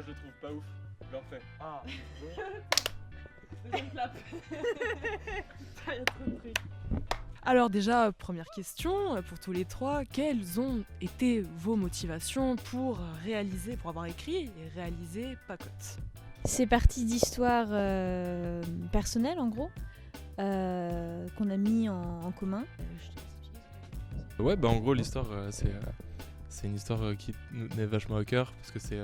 je le trouve pas ouf. Je le refais. Ah. Deuxième clap. Ça y a trop de trucs. Alors déjà, première question pour tous les trois, quelles ont été vos motivations pour avoir écrit et réalisé Pacote ? C'est parti d'histoires personnelles en gros, qu'on a mis en commun. Ouais, bah en gros l'histoire c'est une histoire qui nous tenait vachement à cœur parce que c'est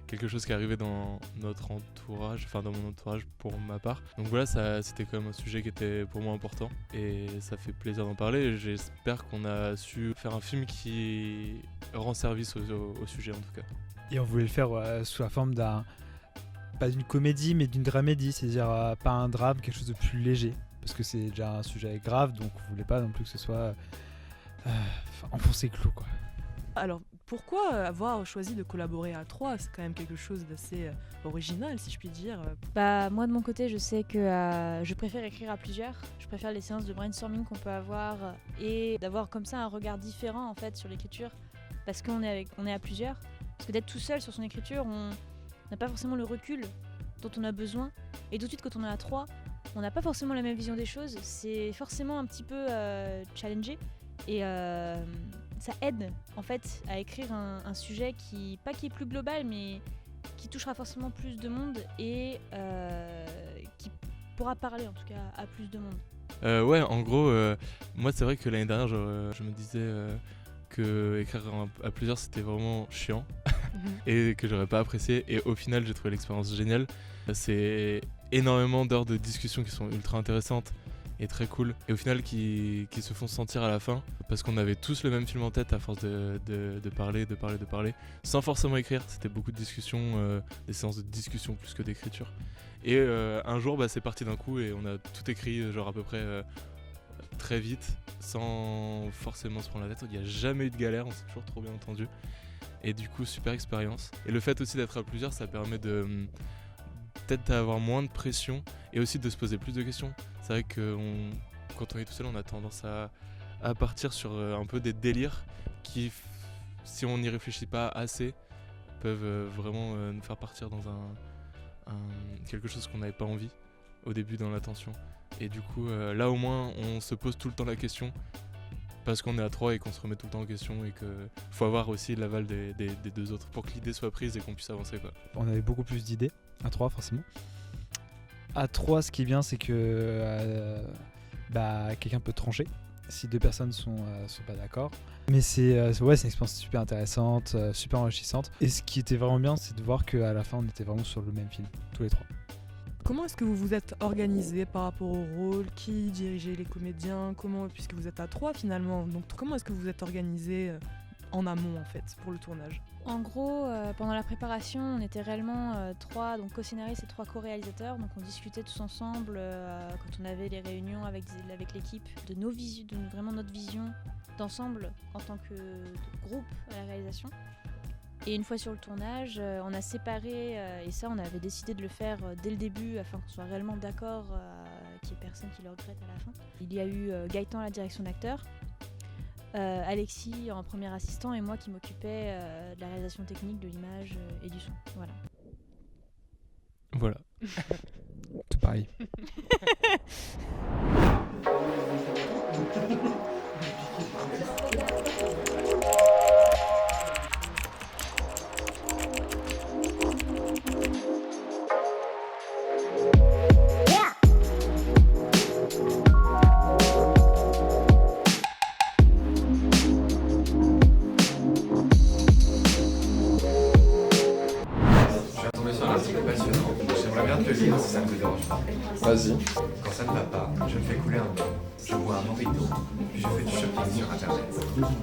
quelque chose qui est arrivé dans notre entourage, enfin dans mon entourage pour ma part. Donc voilà, c'était quand même un sujet qui était pour moi important et ça fait plaisir d'en parler. Et j'espère qu'on a su faire un film qui rend service au sujet en tout cas. Et on voulait le faire sous la forme pas d'une comédie mais d'une dramédie, c'est-à-dire pas un drame, quelque chose de plus léger. Parce que c'est déjà un sujet grave, donc on voulait pas non plus que ce soit enfoncer clou quoi. Alors pourquoi avoir choisi de collaborer à trois ? C'est quand même quelque chose d'assez original si je puis dire. Bah moi de mon côté je sais que je préfère écrire à plusieurs. Je préfère les séances de brainstorming qu'on peut avoir et d'avoir comme ça un regard différent en fait sur l'écriture parce qu'on est à plusieurs. Parce que d'être tout seul sur son écriture, on n'a pas forcément le recul dont on a besoin. Et tout de suite quand on est à trois, on n'a pas forcément la même vision des choses. C'est forcément un petit peu challengé et ça aide en fait à écrire un sujet qui est plus global mais qui touchera forcément plus de monde et qui pourra parler en tout cas à plus de monde. Ouais, en gros, moi c'est vrai que l'année dernière je me disais que écrire à plusieurs c'était vraiment chiant et que j'aurais pas apprécié et au final j'ai trouvé l'expérience géniale. C'est énormément d'heures de discussion qui sont ultra intéressantes et très cool et au final qui se font sentir à la fin parce qu'on avait tous le même film en tête à force de parler sans forcément écrire. C'était beaucoup de discussions, des séances de discussion plus que d'écriture et un jour c'est parti d'un coup et on a tout écrit genre à peu près très vite sans forcément se prendre la tête. Il n'y a jamais eu de galère, on s'est toujours trop bien entendu et du coup super expérience et le fait aussi d'être à plusieurs ça permet de peut-être d'avoir moins de pression et aussi de se poser plus de questions. C'est vrai que quand on est tout seul, on a tendance à partir sur un peu des délires qui, si on n'y réfléchit pas assez, peuvent vraiment nous faire partir dans quelque chose qu'on n'avait pas envie au début dans l'attention. Et du coup, là au moins, on se pose tout le temps la question parce qu'on est à trois et qu'on se remet tout le temps en question et qu'il faut avoir aussi l'aval des deux autres pour que l'idée soit prise et qu'on puisse avancer quoi. On avait beaucoup plus d'idées, à 3 forcément. À 3 ce qui est bien c'est que quelqu'un peut trancher si 2 personnes sont pas d'accord. Mais c'est une expérience super intéressante, super enrichissante. Et ce qui était vraiment bien c'est de voir qu'à la fin on était vraiment sur le même film, tous les 3. Comment est-ce que vous vous êtes organisé par rapport au rôle ? Qui dirigeait les comédiens ? Puisque vous êtes à 3 finalement, donc comment est-ce que vous êtes organisé en amont en fait pour le tournage ? En gros, pendant la préparation, on était réellement 3 donc co-scénaristes et 3 co-réalisateurs. Donc on discutait tous ensemble quand on avait les réunions avec l'équipe de vraiment notre vision d'ensemble en tant que groupe à la réalisation. Et une fois sur le tournage, on a séparé, et ça on avait décidé de le faire dès le début afin qu'on soit réellement d'accord, qu'il n'y ait personne qui le regrette à la fin. Il y a eu Gaëtan à la direction d'acteur, Alexis en premier assistant et moi qui m'occupais de la réalisation technique, de l'image et du son. Voilà. Tout pareil. Si ça ne te dérange pas. Vas-y. Quand ça ne va pas, je me fais couler un bain. Je bois un mojito, puis je fais du shopping sur internet.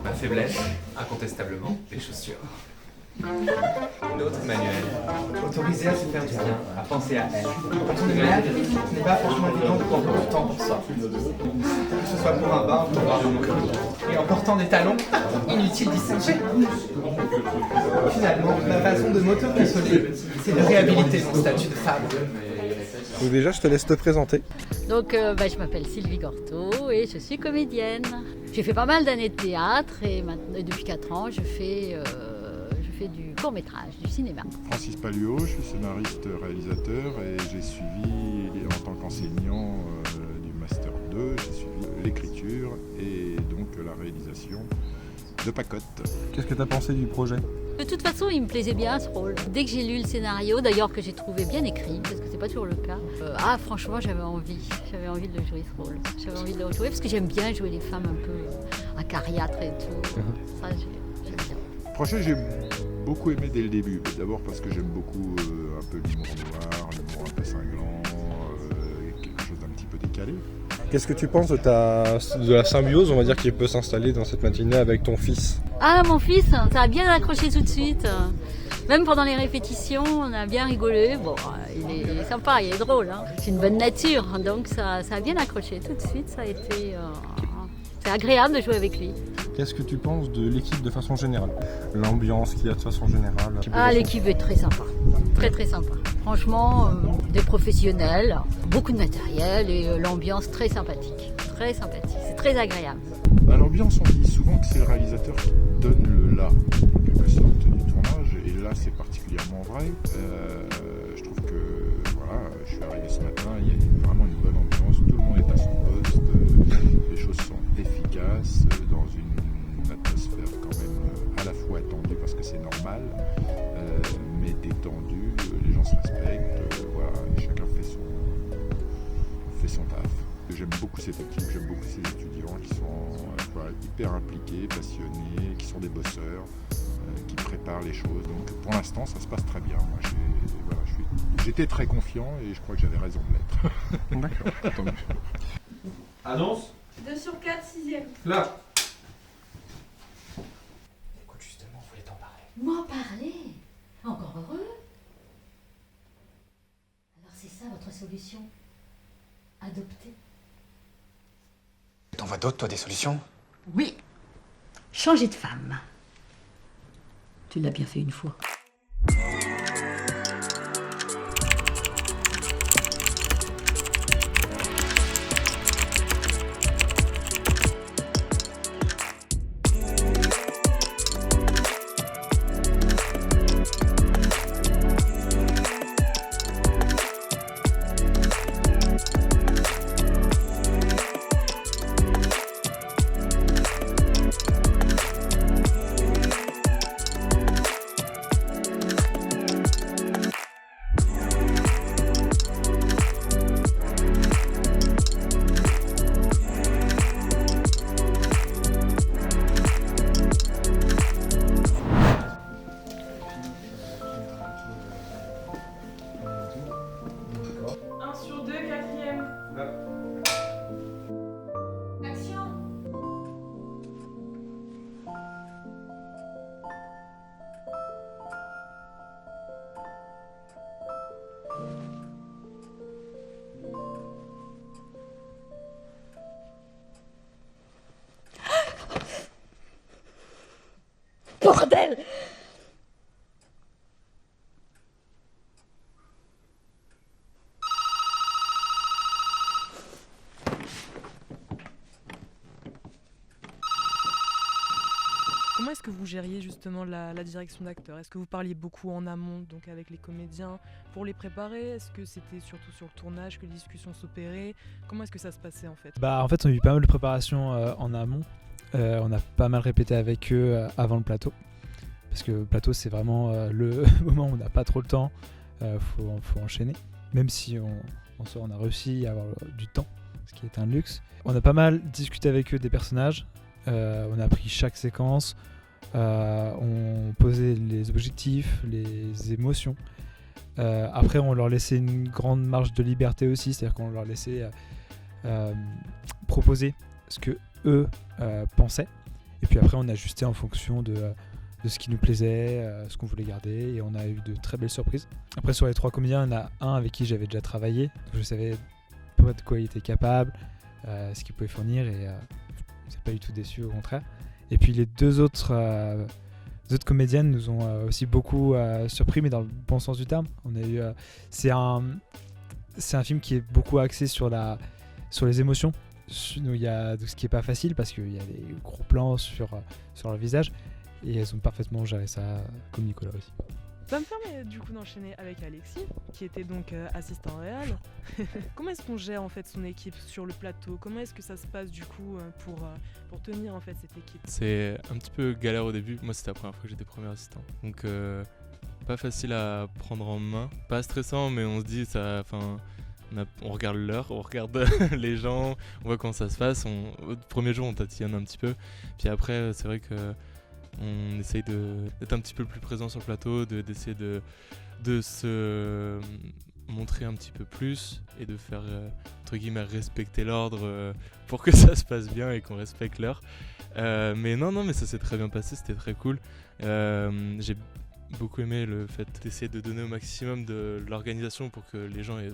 Ma faiblesse, incontestablement, les chaussures. Une autre, Manuel. Autorisé à se faire du bien, à penser à elle. Quand on est malade, ce n'est pas franchement évident de prendre du temps pour ça. Que ce soit pour un bain ou pour boire de mojito. Et en portant des talons, inutile d'y songer. Finalement, ma façon de m'auto-consoler, c'est de réhabiliter mon statut de femme. Donc déjà, je te laisse te présenter. Donc, je m'appelle Sylvie Gorto et je suis comédienne. J'ai fait pas mal d'années de théâtre et maintenant, depuis 4 ans, je fais fait du court-métrage, du cinéma. Francis Palluot, je suis scénariste réalisateur et j'ai suivi en tant qu'enseignant du Master 2, j'ai suivi l'écriture et donc la réalisation de Pacotte. Qu'est-ce que tu as pensé du projet ? De toute façon, il me plaisait bien ce rôle. Dès que j'ai lu le scénario, d'ailleurs que j'ai trouvé bien écrit, parce que c'est pas toujours le cas, franchement j'avais envie de le jouer ce rôle. J'avais envie de le rejouer parce que j'aime bien jouer les femmes un peu acariâtres et tout. Ça, j'aime bien. Le projet, j'ai beaucoup aimé dès le début. D'abord parce que j'aime beaucoup un peu l'humour noir, l'humour un peu cinglant, quelque chose d'un petit peu décalé. Qu'est-ce que tu penses de la symbiose, on va dire, qui peut s'installer dans cette matinée avec ton fils ? Ah, mon fils, ça a bien accroché tout de suite. Même pendant les répétitions, on a bien rigolé. Bon, il est sympa, il est drôle. Hein. C'est une bonne nature, donc ça a bien accroché tout de suite. Ça a été, c'est agréable de jouer avec lui. Qu'est-ce que tu penses de l'équipe de façon générale ? L'ambiance qu'il y a de façon générale ? L'équipe est très sympa. Très très sympa. Franchement, des professionnels, beaucoup de matériel et l'ambiance très sympathique. Très sympathique, c'est très agréable. À l'ambiance, on dit souvent que c'est le réalisateur qui donne le là, en quelque sorte, du tournage, et là c'est particulièrement vrai. Je trouve que, voilà, je suis arrivé ce matin, il y a vraiment une bonne ambiance, tout le monde est à son poste, les choses sont efficaces, dans une atmosphère quand même à la fois attendue parce que c'est normal, mais détendue, les gens se respectent, voilà, et chacun fait son taf. J'aime beaucoup cette équipe, j'aime beaucoup ces étudiants qui sont hyper impliqués, passionnés, qui sont des bosseurs, qui préparent les choses. Donc pour l'instant, ça se passe très bien. Moi, j'étais très confiant et je crois que j'avais raison de l'être. D'accord, tant mieux. Annonce 2 sur 4, 6e. Là. Écoute, justement, on voulait t'en parler. M'en parler? Encore heureux? Alors c'est ça votre solution? Adopter? T'en vois d'autres, toi, des solutions? Oui. Changer de femme. Tu l'as bien fait une fois. Bordel! Comment est-ce que vous gériez justement la direction d'acteurs? Est-ce que vous parliez beaucoup en amont, donc avec les comédiens, pour les préparer? Est-ce que c'était surtout sur le tournage que les discussions s'opéraient? Comment est-ce que ça se passait en fait? En fait, on a eu pas mal de préparation en amont. On a pas mal répété avec eux avant le plateau. Parce que le plateau, c'est vraiment le moment où on n'a pas trop le temps. Faut enchaîner. Même si on a réussi à avoir du temps, ce qui est un luxe. On a pas mal discuté avec eux des personnages. On a pris chaque séquence. On posait les objectifs, les émotions. Après, on leur laissait une grande marge de liberté aussi. C'est-à-dire qu'on leur laissait proposer ce que eux pensaient. Et puis après, on ajustait en fonction de ce qui nous plaisait, ce qu'on voulait garder, et on a eu de très belles surprises. Après, sur les 3 comédiens, il y en a un avec qui j'avais déjà travaillé, donc je savais de quoi il était capable, ce qu'il pouvait fournir, et je n'ai pas du tout déçu, au contraire. Et puis les deux autres comédiennes nous ont aussi beaucoup surpris, mais dans le bon sens du terme. On a eu, c'est un film qui est beaucoup axé sur les émotions. Il y a ce qui est pas facile parce qu'il y a des gros plans sur leur visage. Et elles ont parfaitement géré ça, comme Nicolas aussi. Ça me permet du coup d'enchaîner avec Alexis, qui était donc assistant réel. Comment est-ce qu'on gère en fait son équipe sur le plateau? Comment est-ce que ça se passe du coup pour tenir en fait cette équipe? C'est un petit peu galère au début. Moi, c'était la première fois que j'étais premier assistant. Donc, pas facile à prendre en main. Pas stressant, mais on se dit, on regarde l'heure, on regarde les gens, on voit comment ça se passe. Au premier jour, on tatillonne un petit peu. Puis après, c'est vrai que on essaye d'être un petit peu plus présent sur le plateau, d'essayer de se montrer un petit peu plus et de faire, entre guillemets, respecter l'ordre pour que ça se passe bien et qu'on respecte l'heure. Mais mais ça s'est très bien passé, c'était très cool. J'ai beaucoup aimé le fait d'essayer de donner au maximum de l'organisation pour que les gens aient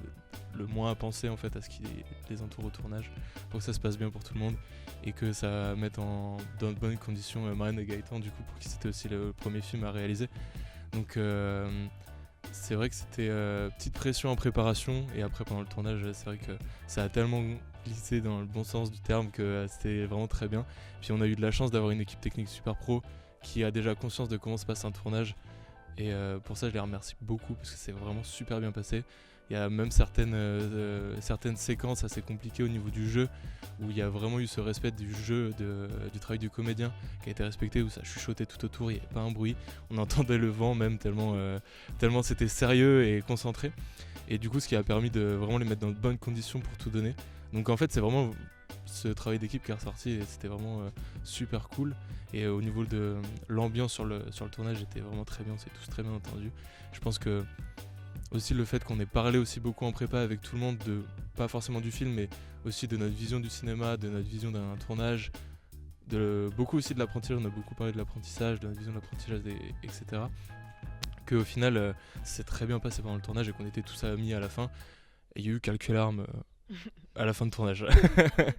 le moins à penser en fait à ce qui les entoure au tournage, pour que ça se passe bien pour tout le monde et que ça mette dans de bonnes conditions Marine et Gaëtan du coup, pour qui c'était aussi le premier film à réaliser. Donc c'est vrai que c'était petite pression en préparation, et après pendant le tournage c'est vrai que ça a tellement glissé dans le bon sens du terme que c'était vraiment très bien. Puis on a eu de la chance d'avoir une équipe technique super pro qui a déjà conscience de comment se passe un tournage, et pour ça je les remercie beaucoup parce que c'est vraiment super bien passé. Il y a même certaines séquences assez compliquées au niveau du jeu où il y a vraiment eu ce respect du jeu, du travail du comédien qui a été respecté, où ça chuchotait tout autour, il n'y avait pas un bruit, on entendait le vent même tellement c'était sérieux et concentré, et du coup ce qui a permis de vraiment les mettre dans de bonnes conditions pour tout donner. Donc en fait c'est vraiment ce travail d'équipe qui est ressorti et c'était vraiment super cool. Et au niveau de l'ambiance sur le tournage était vraiment très bien, on s'est tous très bien entendus. Je pense que aussi le fait qu'on ait parlé aussi beaucoup en prépa avec tout le monde, pas forcément du film, mais aussi de notre vision du cinéma, de notre vision d'un tournage, beaucoup aussi de l'apprentissage, on a beaucoup parlé de l'apprentissage, de notre vision de l'apprentissage, etc. Qu'au final, c'est très bien passé pendant le tournage et qu'on était tous amis à la fin. Et il y a eu quelques larmes à la fin de tournage. De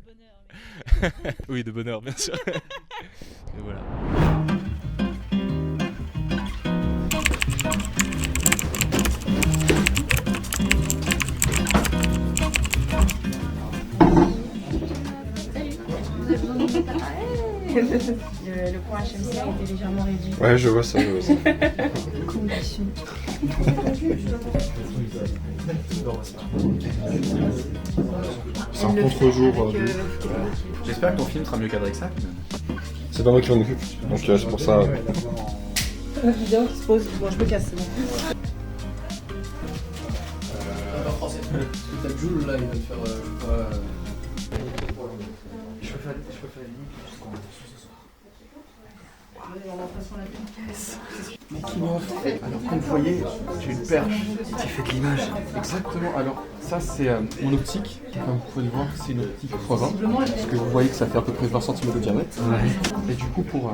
bonheur. Oui, de bonheur, bien sûr. Et voilà. Le point HMC a été légèrement réduit. Ouais, je vois ça. Condition. C'est un contre-jour. J'espère que ton film sera mieux cadré que ça. C'est pas moi qui m'en occupe, donc c'est pour ça. La vidéo qui se pose. Bon, je me casse, c'est bon. Français. T'as Jules là, il va te faire. Je peux faire une ligne jusqu'en ce soir. Alors comme vous voyez, j'ai une perche qui fait de l'image. Exactement, alors ça c'est mon optique. Comme vous pouvez le voir, c'est une optique x20. Parce que vous voyez que ça fait à peu près 20 cm de diamètre. Ouais. Et du coup, pour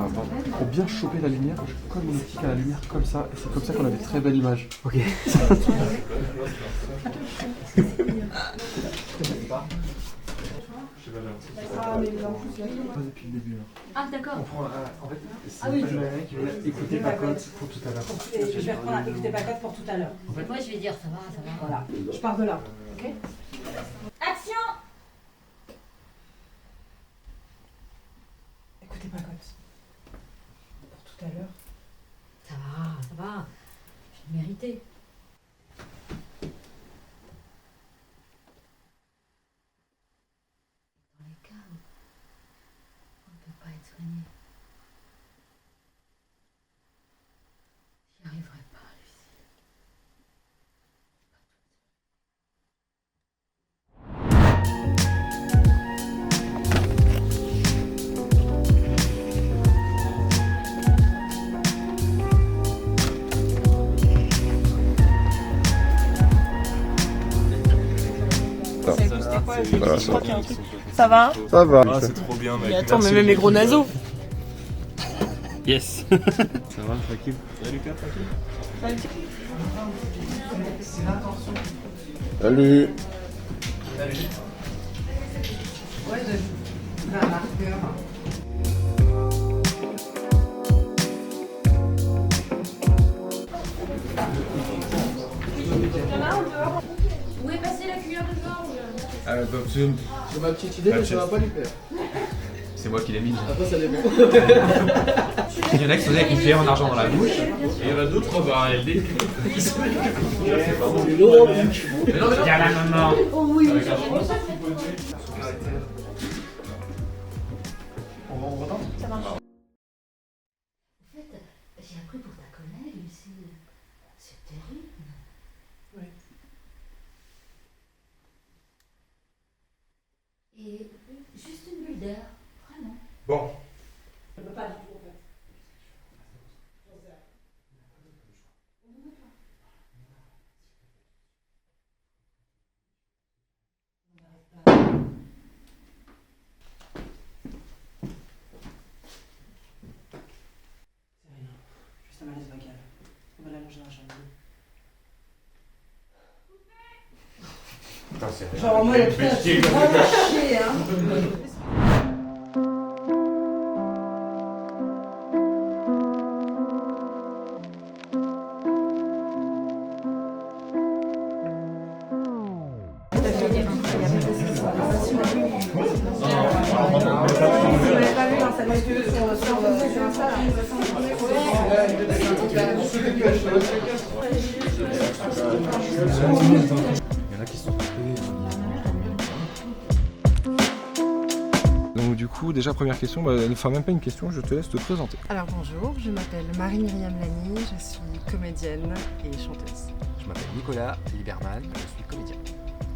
bien choper la lumière, je colle mon optique à la lumière comme ça. Et c'est comme ça qu'on a des très belles images. Ok. Depuis le début. Ah d'accord. En fait, c'est Marie qui veut écouter Pacotte pour tout à l'heure. Je vais reprendre écouter Pacotte pour tout à l'heure. En fait, moi je vais dire ça va. Voilà. Je pars de là. Ok. Action. Écoutez Pacotte. Pour tout à l'heure. Ça va. J'ai mérité. Dans les cas où on ne peut pas être soigné, j'y arriverai pas, Lucie. Voilà, ça va. Ça va? Ça va. Ah, c'est trop bien, mec. Mais attends, mais même mes gros naseaux. Yes. Ça va, tranquille. Salut, Lucas, tranquille. Salut. Ouais, j'ai un marqueur. Où est passée la cuillère de Georges? Bob Zoom. C'est ma petite idée, mais ça va pas lui plaire. C'est moi moi qui l'ai mise. Après, ça dépend. Il y en a qui sont avec une cuillère en argent dans la bouche. Et il y en a d'autres, bah, elle est. Il y a la maman. Oh oui. Ça marche. En fait, j'ai appris pour ta collègue, Lucille. C'est terrible. Oui. Et juste une bulle d'air, vraiment. Bon. Je peux pas du tout en fait. C'est rien. Juste un malaise vagal. On va l'allonger dans la chambre. Putain, c'est Genre en mode putain, je suis vraiment chier, hein. Il y en a qui sont donc du coup, déjà première question, enfin même pas une question, je te laisse te présenter. Alors bonjour, je m'appelle Marie-Myriam Lani, je suis comédienne et chanteuse. Je m'appelle Nicolas Lieberman, je suis comédien.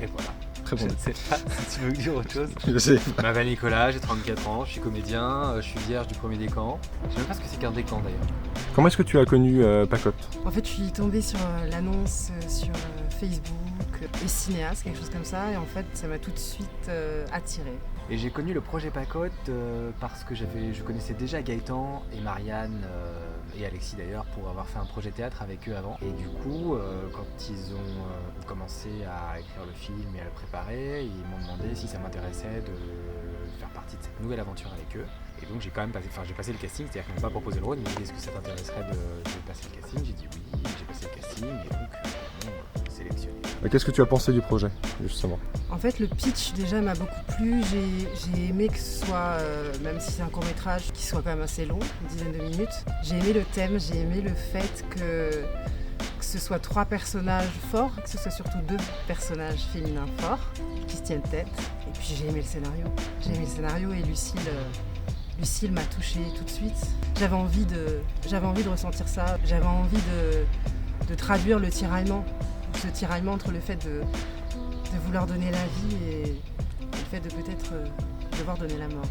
Et voilà. Très bon. Je ne sais pas si tu veux dire autre chose. Je sais. Je m'appelle Nicolas, j'ai 34 ans, je suis comédien, je suis vierge du premier décan. Je sais même pas ce que c'est qu'un décan d'ailleurs. Comment est-ce que tu as connu Pacotte? En fait, je suis tombée sur l'annonce sur Facebook et cinéaste, quelque chose comme ça, et en fait, ça m'a tout de suite attirée. Et j'ai connu le projet Pacotte parce que je connaissais déjà Gaëtan et Marianne et Alexis d'ailleurs pour avoir fait un projet théâtre avec eux avant. Et du coup, quand ils ont commencé à écrire le film et à le préparer, ils m'ont demandé si ça m'intéressait de faire partie de cette nouvelle aventure avec eux. Et donc j'ai quand même j'ai passé le casting, c'est-à-dire qu'ils m'ont pas proposé le rôle, ils m'ont dit est-ce que ça t'intéresserait de passer le casting? J'ai dit oui, j'ai passé le casting et donc sélectionné. Qu'est-ce que tu as pensé du projet, justement? En fait, le pitch déjà m'a beaucoup plu. J'ai aimé que ce soit, même si c'est un court-métrage, qui soit quand même assez long, une dizaine de minutes. J'ai aimé le thème, j'ai aimé le fait que ce soit 3 personnages forts, que ce soit surtout 2 personnages féminins forts, qui se tiennent tête. Et puis j'ai aimé le scénario. J'ai aimé le scénario et Lucille m'a touchée tout de suite. J'avais envie de ressentir ça. J'avais envie de traduire le tiraillement. Ce tiraillement entre le fait de vouloir donner la vie et le fait de peut-être devoir donner la mort.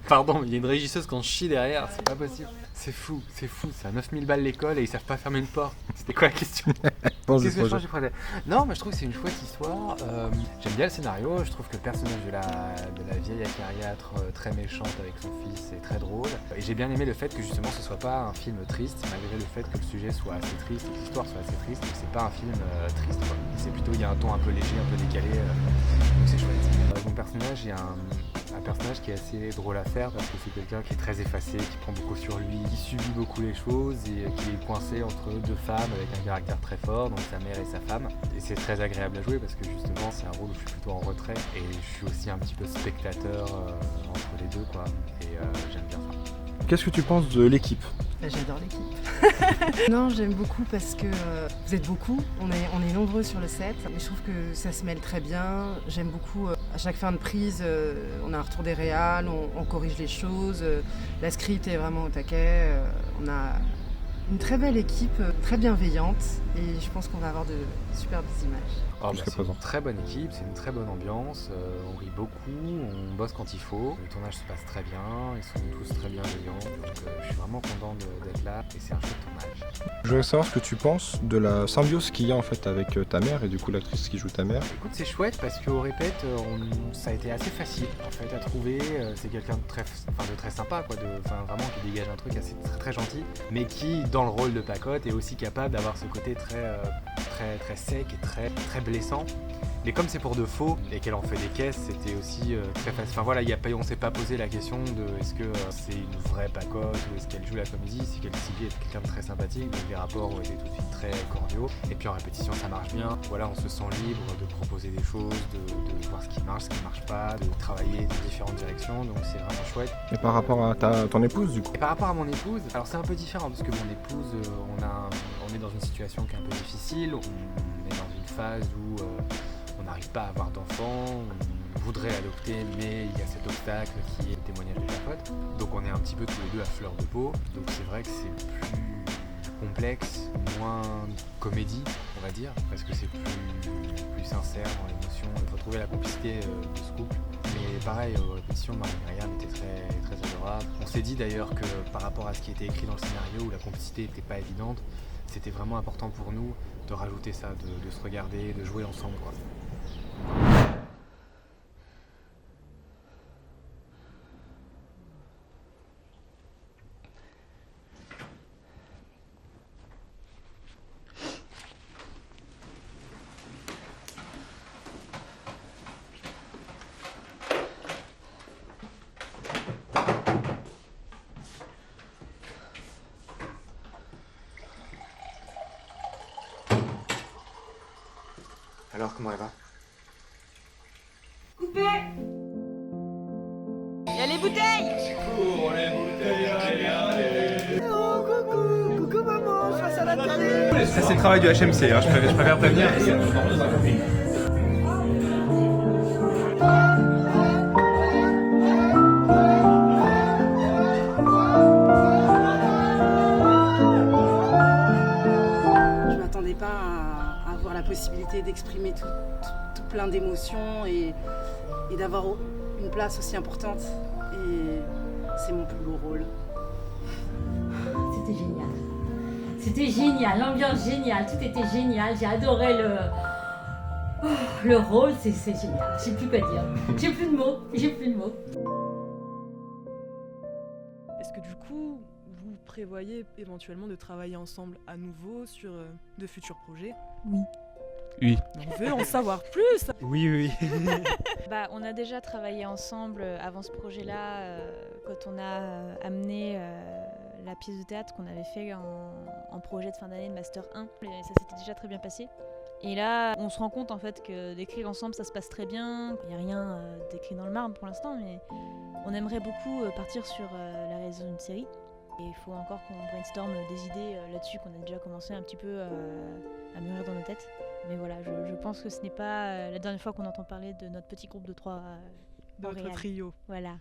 Pardon, mais il y a une régisseuse qu'on chie derrière, c'est pas possible. C'est fou, c'est à 9000 balles l'école et ils savent pas fermer une porte. C'était quoi la question? Qu'est-ce que je change du projet? Non, mais je trouve que c'est une chouette histoire. J'aime bien le scénario, je trouve que le personnage de la vieille acariâtre très méchante avec son fils est très drôle. Et j'ai bien aimé le fait que justement ce soit pas un film triste, malgré le fait que le sujet soit assez triste, que l'histoire soit assez triste, c'est pas un film triste quoi. C'est plutôt, il y a un ton un peu léger, un peu décalé, donc c'est chouette. Mon personnage est un personnage qui est assez drôle à faire parce que c'est quelqu'un qui est très effacé, qui prend beaucoup sur lui, qui subit beaucoup les choses et qui est coincé entre 2 femmes avec un caractère très fort, donc sa mère et sa femme. Et c'est très agréable à jouer parce que justement c'est un rôle où je suis plutôt en retrait et je suis aussi un petit peu spectateur entre les deux quoi. Et j'aime bien ça. Qu'est-ce que tu penses de l'équipe? J'adore l'équipe. Non, j'aime beaucoup parce que vous êtes beaucoup, on est nombreux sur le set. Mais je trouve que ça se mêle très bien. J'aime beaucoup, à chaque fin de prise, on a un retour des réals, on corrige les choses. La script est vraiment au taquet. On a une très belle équipe, très bienveillante. Et je pense qu'on va avoir de superbes images. C'est une très bonne équipe, c'est une très bonne ambiance, on rit beaucoup, on bosse quand il faut, le tournage se passe très bien, ils sont tous très bienveillants, donc je suis vraiment content d'être là et c'est un chouette tournage. Je voudrais savoir ce que tu penses de la symbiose qu'il y a en fait avec ta mère et du coup l'actrice qui joue ta mère. Écoute, c'est chouette parce qu'au répète, ça a été assez facile en fait à trouver, c'est quelqu'un de très sympa quoi, vraiment qui dégage un truc assez très gentil, mais qui dans le rôle de Pacotte est aussi capable d'avoir ce côté très sec et très blessant. Mais comme c'est pour de faux et qu'elle en fait des caisses, c'était aussi très facile. Enfin voilà, on s'est pas posé la question de est-ce que c'est une vraie pacote ou est-ce qu'elle joue la comédie. C'est qu'elle Sylvie est quelqu'un de très sympathique, donc les rapports ont été tout de suite très cordiaux. Et puis en répétition, ça marche bien. Voilà, on se sent libre de proposer des choses, de voir ce qui marche pas, de travailler dans différentes directions, donc c'est vraiment chouette. Et par rapport à ton épouse, du coup? Et par rapport à mon épouse, alors c'est un peu différent parce que mon épouse, on est dans une situation qui est un peu difficile, on est dans une phase où on n'arrive pas à avoir d'enfants, on voudrait adopter, mais il y a cet obstacle qui est le témoignage de la pote. Donc on est un petit peu tous les deux à fleur de peau, donc c'est vrai que c'est plus complexe, moins comédie, on va dire, parce que c'est plus sincère dans l'émotion. Il faut trouver la complicité de ce couple. Mais pareil, aux répétitions, Marie-Myriam était très, très adorable. On s'est dit d'ailleurs que par rapport à ce qui était écrit dans le scénario, où la complicité n'était pas évidente, c'était vraiment important pour nous de rajouter ça, de se regarder, de jouer ensemble, quoi. Alors, comment elle va? Coupé. Il y a les bouteilles. Pour les bouteilles, allez. Oh, coucou maman, je passe à la télé. Ça c'est le travail du HMC, hein. je préfère prévenir. Je m'attendais pas à avoir la possibilité d'exprimer tout plein d'émotions et d'avoir une place aussi importante. Et c'est mon plus beau rôle. C'était génial. C'était génial, l'ambiance géniale, tout était génial. J'ai adoré le rôle, c'est génial. Je sais plus quoi dire. J'ai plus de mots. Est-ce que du coup, vous prévoyez éventuellement de travailler ensemble à nouveau sur de futurs projets? Oui. Oui. On veut en savoir plus. Oui. Bah, on a déjà travaillé ensemble avant ce projet-là, quand on a amené la pièce de théâtre qu'on avait fait en projet de fin d'année de Master 1. Et ça s'était déjà très bien passé. Et là, on se rend compte en fait que d'écrire ensemble, ça se passe très bien. Il n'y a rien d'écrit dans le marbre pour l'instant, mais on aimerait beaucoup partir sur la réalisation d'une série. Et il faut encore qu'on brainstorm des idées là-dessus qu'on a déjà commencé un petit peu à mûrir dans nos têtes. Mais voilà, je pense que ce n'est pas la dernière fois qu'on entend parler de notre petit groupe de 3 de notre trio. Voilà.